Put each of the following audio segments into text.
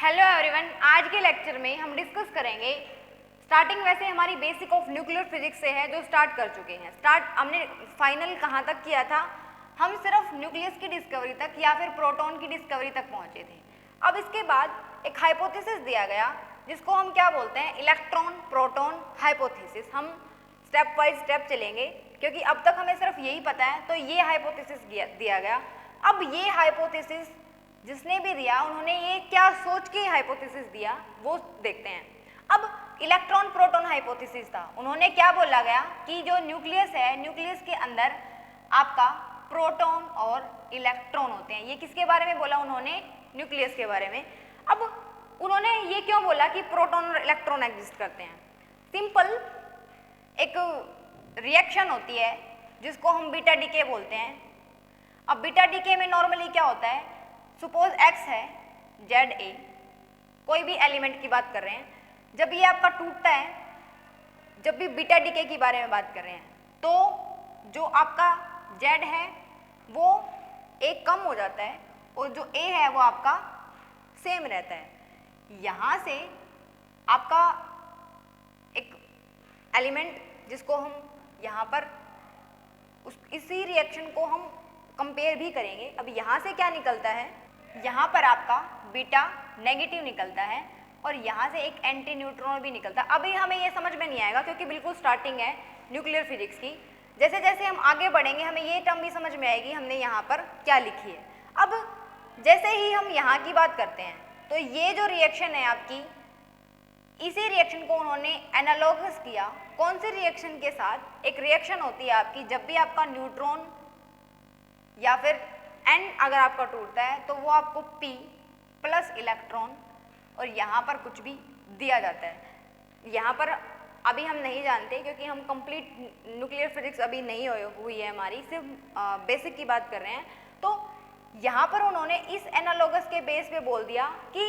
Hello everyone, आज के lecture में हम डिस्कस करेंगे स्टार्टिंग। वैसे हमारी बेसिक ऑफ न्यूक्लियर फिजिक्स से है, जो स्टार्ट कर चुके हैं। स्टार्ट हमने फाइनल कहाँ तक किया था? हम सिर्फ न्यूक्लियस की डिस्कवरी तक या फिर प्रोटॉन की डिस्कवरी तक पहुँचे थे। अब इसके बाद एक हाइपोथेसिस दिया गया जिसको हम क्या बोलते हैं, इलेक्ट्रॉन प्रोटॉन हाइपोथेसिस। हम स्टेप बाय स्टेप चलेंगे क्योंकि अब तक हमें सिर्फ यही पता है। तो ये हाइपोथेसिस दिया गया। अब ये हाइपोथेसिस जिसने भी दिया, उन्होंने ये क्या सोच के हाइपोथेसिस दिया वो देखते हैं। अब इलेक्ट्रॉन प्रोटॉन हाइपोथेसिस था। उन्होंने क्या बोला गया कि जो न्यूक्लियस है, न्यूक्लियस के अंदर आपका प्रोटॉन और इलेक्ट्रॉन होते हैं। ये किसके बारे में बोला उन्होंने? न्यूक्लियस के बारे में। अब उन्होंने ये क्यों बोला कि प्रोटॉन और इलेक्ट्रॉन एग्जिस्ट करते हैं? सिंपल एक रिएक्शन होती है जिसको हम बीटा डीके बोलते हैं। अब बीटा डीके में नॉर्मली क्या होता है, सपोज x है, ZA, कोई भी एलिमेंट की बात कर रहे हैं। जब ये आपका टूटता है, जब भी बीटा डीके के बारे में बात कर रहे हैं, तो जो आपका Z है वो एक कम हो जाता है और जो A है वो आपका सेम रहता है। यहाँ से आपका एक एलिमेंट जिसको हम यहाँ पर इसी रिएक्शन को हम कंपेयर भी करेंगे। अब यहाँ से क्या निकलता है, यहाँ पर आपका बीटा नेगेटिव निकलता है और यहाँ से एक एंटी न्यूट्रॉन भी निकलता है। अभी हमें ये समझ में नहीं आएगा क्योंकि बिल्कुल स्टार्टिंग है न्यूक्लियर फिजिक्स की। जैसे जैसे हम आगे बढ़ेंगे हमें ये टर्म भी समझ में आएगी हमने यहाँ पर क्या लिखी है। अब जैसे ही हम यहाँ की बात करते हैं तो ये जो रिएक्शन है आपकी, इसी रिएक्शन को उन्होंने एनालॉगस किया। कौन सी रिएक्शन के साथ? एक रिएक्शन होती है आपकी, जब भी आपका न्यूट्रॉन या फिर N अगर आपका टूटता है तो वो आपको P प्लस इलेक्ट्रॉन और यहाँ पर कुछ भी दिया जाता है। यहाँ पर अभी हम नहीं जानते क्योंकि हम कंप्लीट न्यूक्लियर फिजिक्स अभी नहीं हुई है हमारी, सिर्फ बेसिक की बात कर रहे हैं। तो यहाँ पर उन्होंने इस एनालॉगस के बेस पे बोल दिया कि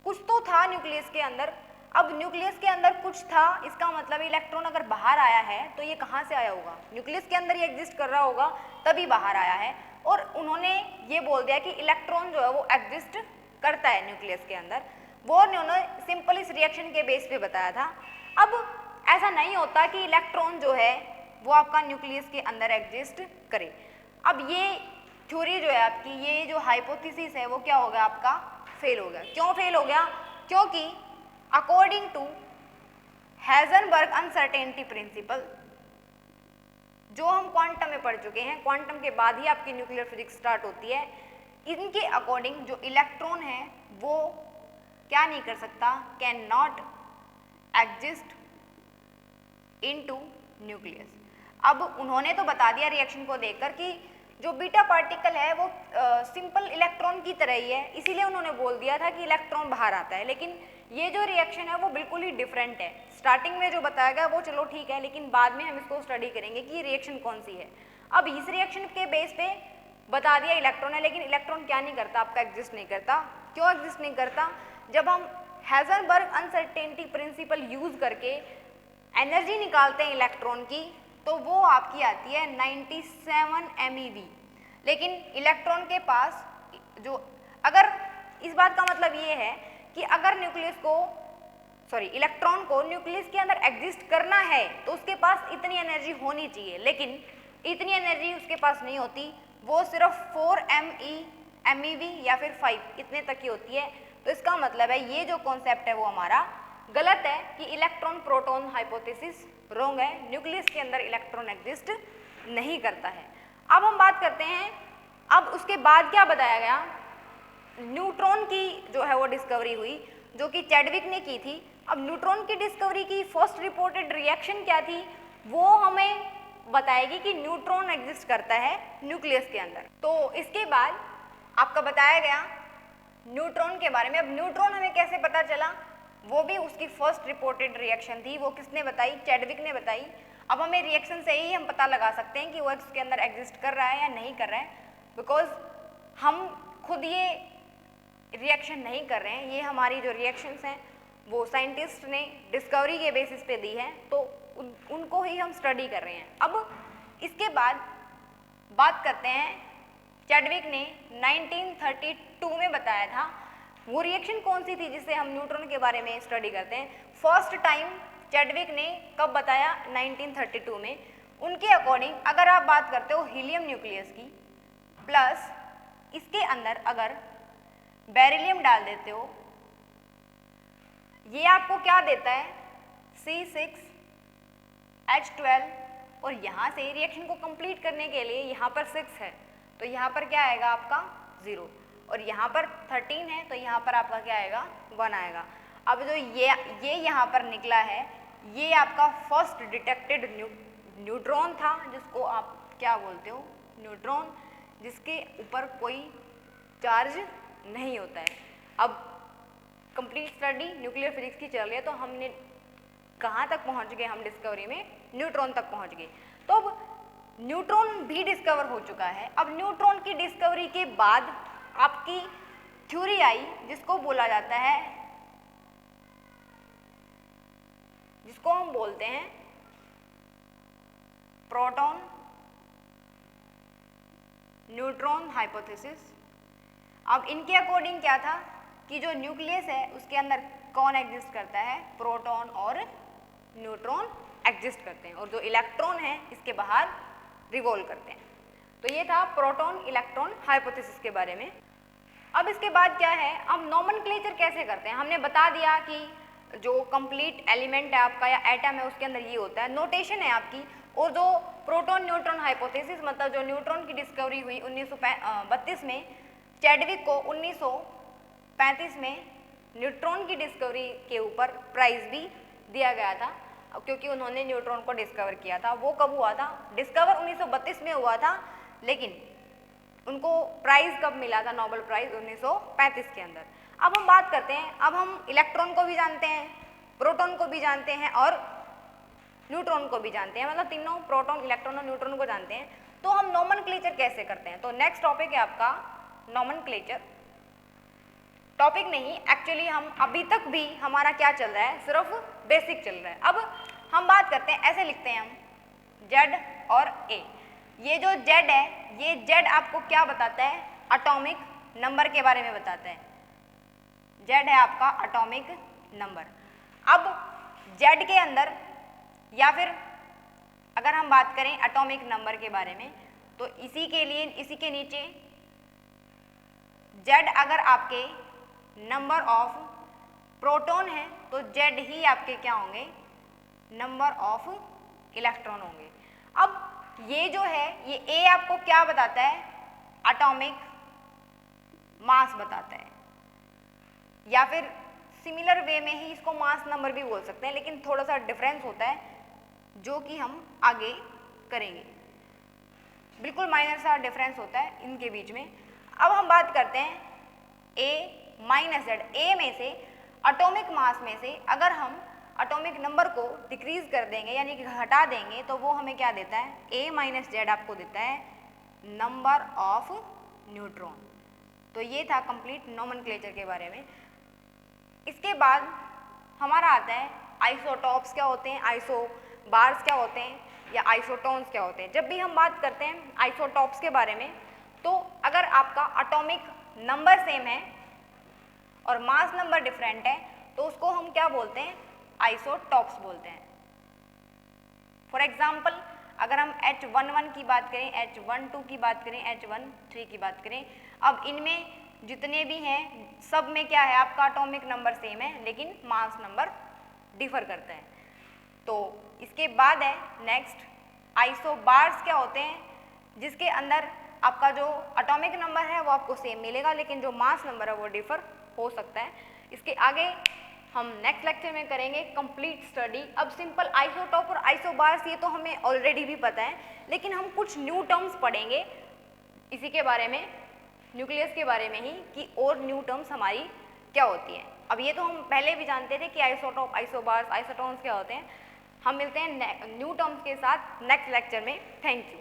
कुछ तो था न्यूक्लियस के अंदर। अब न्यूक्लियस के अंदर कुछ था, इसका मतलब इलेक्ट्रॉन अगर बाहर आया है तो ये कहाँ से आया होगा? न्यूक्लियस के अंदर ये एग्जिस्ट कर रहा होगा तभी बाहर आया है। और उन्होंने ये बोल दिया कि इलेक्ट्रॉन जो है वो एग्जिस्ट करता है न्यूक्लियस के अंदर। वो उन्होंने सिंपल इस रिएक्शन के बेस पे बताया था। अब ऐसा नहीं होता कि इलेक्ट्रॉन जो है वो आपका न्यूक्लियस के अंदर एग्जिस्ट करे। अब ये थ्योरी जो है आपकी, ये जो हाइपोथेसिस है वो क्या हो गया आपका? फेल हो गया। क्यों फेल हो गया? क्योंकि according to Heisenberg uncertainty principle, जो हम क्वांटम में पढ़ चुके हैं, क्वांटम के बाद ही आपकी न्यूक्लियर फिजिक्स स्टार्ट होती है। इनके अकॉर्डिंग जो इलेक्ट्रॉन है वो क्या नहीं कर सकता, can not exist into nucleus. अब उन्होंने तो बता दिया रिएक्शन को देखकर कि जो बीटा पार्टिकल है वो सिंपल इलेक्ट्रॉन की तरह ही है, इसीलिए उन्होंने बोल दिया था कि इलेक्ट्रॉन बाहर आता है। लेकिन ये जो रिएक्शन है वो बिल्कुल ही डिफरेंट है। स्टार्टिंग में जो बताया गया वो चलो ठीक है, लेकिन बाद में हम इसको स्टडी करेंगे कि ये रिएक्शन कौन सी है। अब इस रिएक्शन के बेस पे बता दिया इलेक्ट्रॉन है, लेकिन इलेक्ट्रॉन क्या नहीं करता आपका? एग्जिस्ट नहीं करता। क्यों एग्जिस्ट नहीं करता? जब हम हाइजेनबर्ग अनसर्टेनिटी प्रिंसिपल यूज करके एनर्जी निकालते हैं इलेक्ट्रॉन की, तो वो आपकी आती है 97 MeV। लेकिन इलेक्ट्रॉन के पास जो, अगर इस बात का मतलब ये है कि अगर इलेक्ट्रॉन को न्यूक्लियस के अंदर एग्जिस्ट करना है तो उसके पास इतनी एनर्जी होनी चाहिए, लेकिन इतनी एनर्जी उसके पास नहीं होती। वो सिर्फ 4 MeV या फिर 5 इतने तक की होती है। तो इसका मतलब है ये जो कॉन्सेप्ट है वो हमारा गलत है कि इलेक्ट्रॉन प्रोटॉन हाइपोथेसिस रॉन्ग है। न्यूक्लियस के अंदर इलेक्ट्रॉन एग्जिस्ट नहीं करता है। अब हम बात करते हैं, अब उसके बाद क्या बताया गया? न्यूट्रॉन की जो है वो डिस्कवरी हुई, जो कि चैडविक ने की थी। अब न्यूट्रॉन की डिस्कवरी की फर्स्ट रिपोर्टेड रिएक्शन क्या थी वो हमें बताएगी कि न्यूट्रॉन एग्जिस्ट करता है न्यूक्लियस के अंदर। तो इसके बाद आपका बताया गया न्यूट्रॉन के बारे में। अब न्यूट्रॉन हमें कैसे पता चला? वो भी उसकी फर्स्ट रिपोर्टेड रिएक्शन थी। वो किसने बताई? चैडविक ने बताई। अब हमें रिएक्शन से ही हम पता लगा सकते हैं कि वो उसके अंदर एग्जिस्ट कर रहा है या नहीं कर रहा है, बिकॉज हम खुद ये रिएक्शन नहीं कर रहे हैं। ये हमारी जो रिएक्शंस हैं वो साइंटिस्ट ने डिस्कवरी के बेसिस पे दी है, तो उनको ही हम स्टडी कर रहे हैं। अब इसके बाद बात करते हैं, चैडविक ने 1932 में बताया था वो रिएक्शन कौन सी थी जिससे हम न्यूट्रॉन के बारे में स्टडी करते हैं? फर्स्ट टाइम चैडविक ने कब बताया? 1932 में। उनके अकॉर्डिंग अगर आप बात करते हो हीलियम न्यूक्लियस की, प्लस इसके अंदर अगर बेरिलियम डाल देते हो, ये आपको क्या देता है? C6H12, और यहाँ से रिएक्शन को कंप्लीट करने के लिए यहाँ पर 6 है तो यहाँ पर क्या आएगा आपका 0, और यहाँ पर 13 है तो यहाँ पर आपका क्या आएगा? 1 आएगा। अब जो ये यहाँ पर निकला है, ये आपका फर्स्ट डिटेक्टेड न्यूट्रॉन था, जिसको आप क्या बोलते हो? न्यूट्रॉन, जिसके ऊपर कोई चार्ज नहीं होता है। अब कंप्लीट स्टडी न्यूक्लियर फिजिक्स की चल रही है, तो हमने कहाँ तक पहुँच गए? हम डिस्कवरी में न्यूट्रॉन तक पहुँच गए। तो अब न्यूट्रॉन भी डिस्कवर हो चुका है। अब न्यूट्रॉन की डिस्कवरी के बाद आपकी थ्योरी आई, जिसको बोला जाता है, जिसको हम बोलते हैं प्रोटॉन न्यूट्रॉन हाइपोथेसिस। अब इनके अकॉर्डिंग क्या था कि जो न्यूक्लियस है उसके अंदर कौन एग्जिस्ट करता है? प्रोटॉन और न्यूट्रॉन एग्जिस्ट करते हैं, और जो इलेक्ट्रॉन है इसके बाहर रिवॉल्व करते हैं। तो ये था प्रोटॉन इलेक्ट्रॉन हाइपोथेसिस के बारे में। अब इसके बाद क्या है? अब नॉमेनक्लेचर कैसे करते हैं? हमने बता दिया कि जो कंप्लीट एलिमेंट है आपका या एटम है उसके अंदर ये होता है, नोटेशन है आपकी। और जो प्रोटॉन न्यूट्रॉन हाइपोथेसिस, मतलब जो न्यूट्रॉन की डिस्कवरी हुई 1932 में, चैडविक को 1935 में न्यूट्रॉन की डिस्कवरी के ऊपर प्राइज भी दिया गया था, क्योंकि उन्होंने न्यूट्रॉन को डिस्कवर किया था। वो कब हुआ था? डिस्कवर 1932 में हुआ था, लेकिन उनको प्राइज कब मिला था? नोबेल प्राइज 1935 के अंदर। अब हम बात करते हैं, अब हम इलेक्ट्रॉन को भी जानते हैं, प्रोटॉन को भी जानते हैं और न्यूट्रॉन को भी जानते हैं, मतलब तीनों प्रोटॉन, इलेक्ट्रॉन और न्यूट्रॉन को जानते हैं। तो हम नोमेनक्लेचर कैसे करते हैं? तो नेक्स्ट टॉपिक है आपका नोमेनक्लेचर। टॉपिक नहीं, एक्चुअली हम अभी तक भी हमारा क्या चल रहा है? सिर्फ बेसिक चल रहा है। अब हम बात करते हैं, ऐसे लिखते हैं हम Z और A। ये जो Z है, ये Z आपको क्या बताता है? एटॉमिक नंबर के बारे में बताता है। Z है आपका एटॉमिक नंबर। अब Z के अंदर, या फिर अगर हम बात करें एटॉमिक नंबर के बारे में, तो इसी के लिए, इसी के नीचे Z अगर आपके नंबर ऑफ प्रोटॉन है तो Z ही आपके क्या होंगे? नंबर ऑफ इलेक्ट्रॉन होंगे। अब ये जो है, ये A आपको क्या बताता है? एटॉमिक मास बताता है, या फिर सिमिलर वे में ही इसको मास नंबर भी बोल सकते हैं, लेकिन थोड़ा सा डिफरेंस होता है जो कि हम आगे करेंगे। बिल्कुल माइनर सा डिफरेंस होता है इनके बीच में। अब हम बात करते हैं A माइनस Z। A में से एटॉमिक मास में से अगर हम एटॉमिक नंबर को डिक्रीज कर देंगे, यानी कि घटा देंगे, तो वो हमें क्या देता है? A माइनस Z आपको देता है नंबर ऑफ न्यूट्रॉन। तो ये था कंप्लीट नोमेनक्लेचर के बारे में। इसके बाद हमारा आता है आइसोटॉप्स क्या होते हैं, आइसोबार्स क्या होते हैं, या आइसोटोन्स क्या होते हैं। जब भी हम बात करते हैं आइसोटॉप्स के बारे में, तो अगर आपका एटॉमिक नंबर सेम है और मास नंबर डिफरेंट है, तो उसको हम क्या बोलते हैं? आइसोटॉप्स बोलते हैं। फॉर एग्जाम्पल, अगर हम H11 की बात करें, H12 की बात करें, H13 की बात करें, अब इनमें जितने भी हैं सब में क्या है? आपका एटॉमिक नंबर सेम है, लेकिन मास नंबर डिफर करता है। तो इसके बाद है नेक्स्ट आइसोबार्स क्या होते हैं, जिसके अंदर आपका जो एटॉमिक नंबर है वो आपको सेम मिलेगा, लेकिन जो मास नंबर है वो डिफर हो सकता है। इसके आगे हम नेक्स्ट लेक्चर में करेंगे कंप्लीट स्टडी। अब सिंपल आइसोटॉप और आइसोबार्स ये तो हमें ऑलरेडी भी पता है, लेकिन हम कुछ न्यू टर्म्स पढ़ेंगे इसी के बारे में, न्यूक्लियस के बारे में ही, कि और न्यू टर्म्स हमारी क्या होती हैं। अब ये तो हम पहले भी जानते थे कि आइसोटॉप, आइसोबार्स, आइसोटोन्स क्या होते हैं। हम मिलते हैं न्यू टर्म्स के साथ नेक्स्ट लेक्चर में। Thank you.